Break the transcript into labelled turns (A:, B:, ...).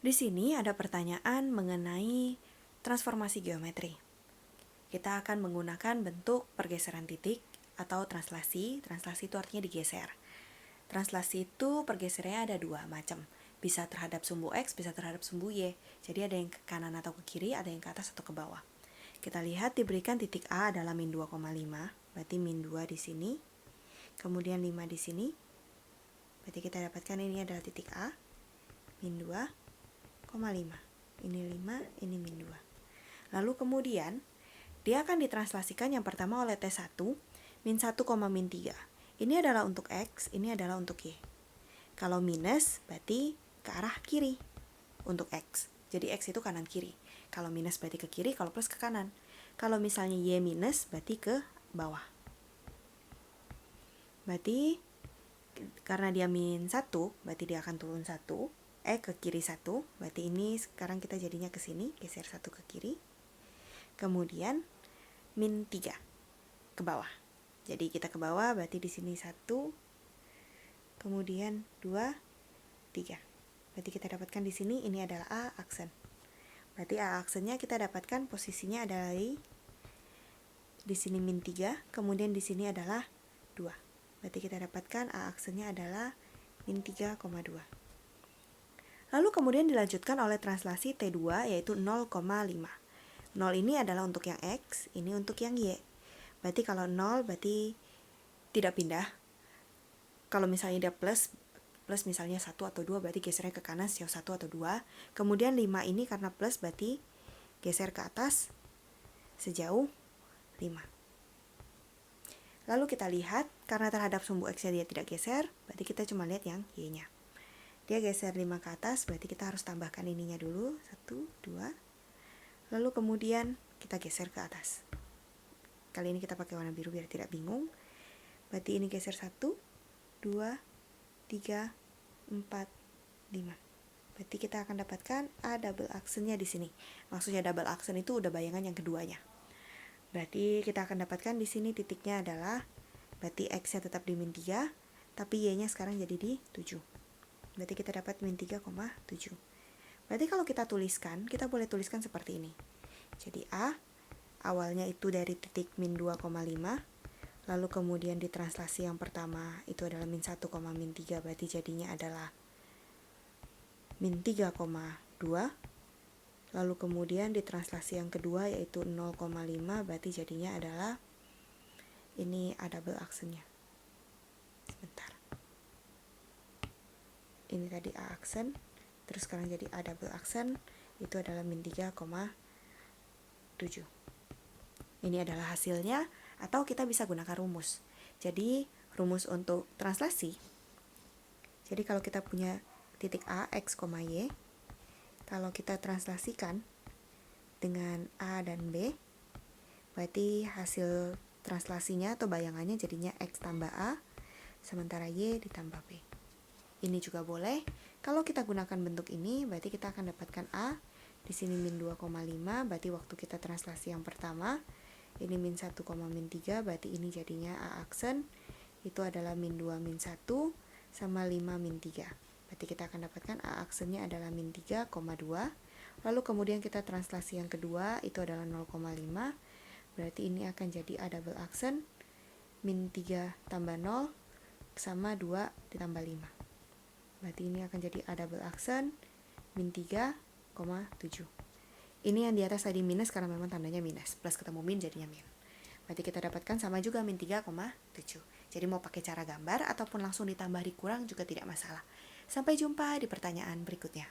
A: Di sini ada pertanyaan mengenai transformasi geometri. Kita akan menggunakan bentuk pergeseran titik atau translasi. Translasi itu artinya digeser. Translasi itu pergeserannya ada dua macam. Bisa terhadap sumbu X, bisa terhadap sumbu Y. Jadi ada yang ke kanan atau ke kiri, ada yang ke atas atau ke bawah. Kita lihat diberikan titik A adalah min 2,5, berarti min 2 di sini. Kemudian 5 di sini. Berarti kita dapatkan ini adalah titik A, min 2,5. Ini 5, ini min 2. Lalu kemudian dia akan ditranslasikan yang pertama oleh T1, min 1, min 3. Ini adalah untuk X, ini adalah untuk Y. Kalau minus, berarti ke arah kiri untuk X. Jadi X itu kanan kiri. Kalau minus berarti ke kiri, kalau plus ke kanan. Kalau misalnya Y minus, berarti ke bawah. Berarti karena dia min 1, berarti dia akan turun 1. Ke kiri 1. Berarti ini sekarang kita jadinya ke sini, geser 1 ke kiri. Kemudian min 3 ke bawah. Jadi kita ke bawah, berarti di sini 1, kemudian 2, 3. Berarti kita dapatkan di sini ini adalah A aksen. Berarti A aksennya kita dapatkan posisinya adalah di sini min 3, kemudian di sini adalah 2. Berarti kita dapatkan A aksennya adalah min 3,2. Lalu kemudian dilanjutkan oleh translasi T2 yaitu 0,5. 0 ini adalah untuk yang X, ini untuk yang Y. Berarti kalau 0 berarti tidak pindah. Kalau misalnya dia plus misalnya 1 atau 2 berarti gesernya ke kanan sejauh 1 atau 2. Kemudian 5 ini karena plus berarti geser ke atas sejauh 5. Lalu kita lihat karena terhadap sumbu X dia tidak geser, berarti kita cuma lihat yang Y-nya. Dia geser 5 ke atas, berarti kita harus tambahkan ininya dulu, 1, 2. Lalu kemudian kita geser ke atas. Kali ini kita pakai warna biru biar tidak bingung. Berarti ini geser 1, 2, 3, 4, 5. Berarti kita akan dapatkan A double aksennya di sini. Maksudnya double aksen itu udah bayangan yang keduanya. Berarti kita akan dapatkan di sini titiknya adalah, berarti X-nya tetap di min 3, tapi Y-nya sekarang jadi di 7. Berarti kita dapat min 3,7. Berarti kalau kita tuliskan, kita boleh tuliskan seperti ini. Jadi A, awalnya itu dari titik min 2,5, lalu kemudian di translasi yang pertama itu adalah min 1, min 3, berarti jadinya adalah min 3,2. Lalu kemudian di translasi yang kedua yaitu 0,5, berarti jadinya adalah ini A double aksennya. Sebentar. Ini tadi A aksen, terus sekarang jadi A double aksen, itu adalah min 3,7. Ini adalah hasilnya, atau kita bisa gunakan rumus. Jadi rumus untuk translasi, jadi kalau kita punya titik A, X, Y, kalau kita translasikan dengan A dan B, berarti hasil translasinya atau bayangannya jadinya X tambah A, sementara Y ditambah B. Ini juga boleh. Kalau kita gunakan bentuk ini, berarti kita akan dapatkan A, di sini min 2,5, berarti waktu kita translasi yang pertama, ini min 1, min 3, berarti ini jadinya A aksen, itu adalah min 2, min 1, sama 5, min 3. Berarti kita akan dapatkan A aksennya adalah min 3,2. Lalu kemudian kita translasi yang kedua, itu adalah 0,5. Berarti ini akan jadi A double aksen, min 3 tambah 0, sama 2 ditambah 5. Berarti ini akan jadi A double aksen, min 3,7. Ini yang di atas tadi minus karena memang tandanya minus. Plus ketemu min jadinya min. Berarti kita dapatkan sama juga min 3,7. Jadi mau pakai cara gambar ataupun langsung ditambah dikurang juga tidak masalah. Sampai jumpa di pertanyaan berikutnya.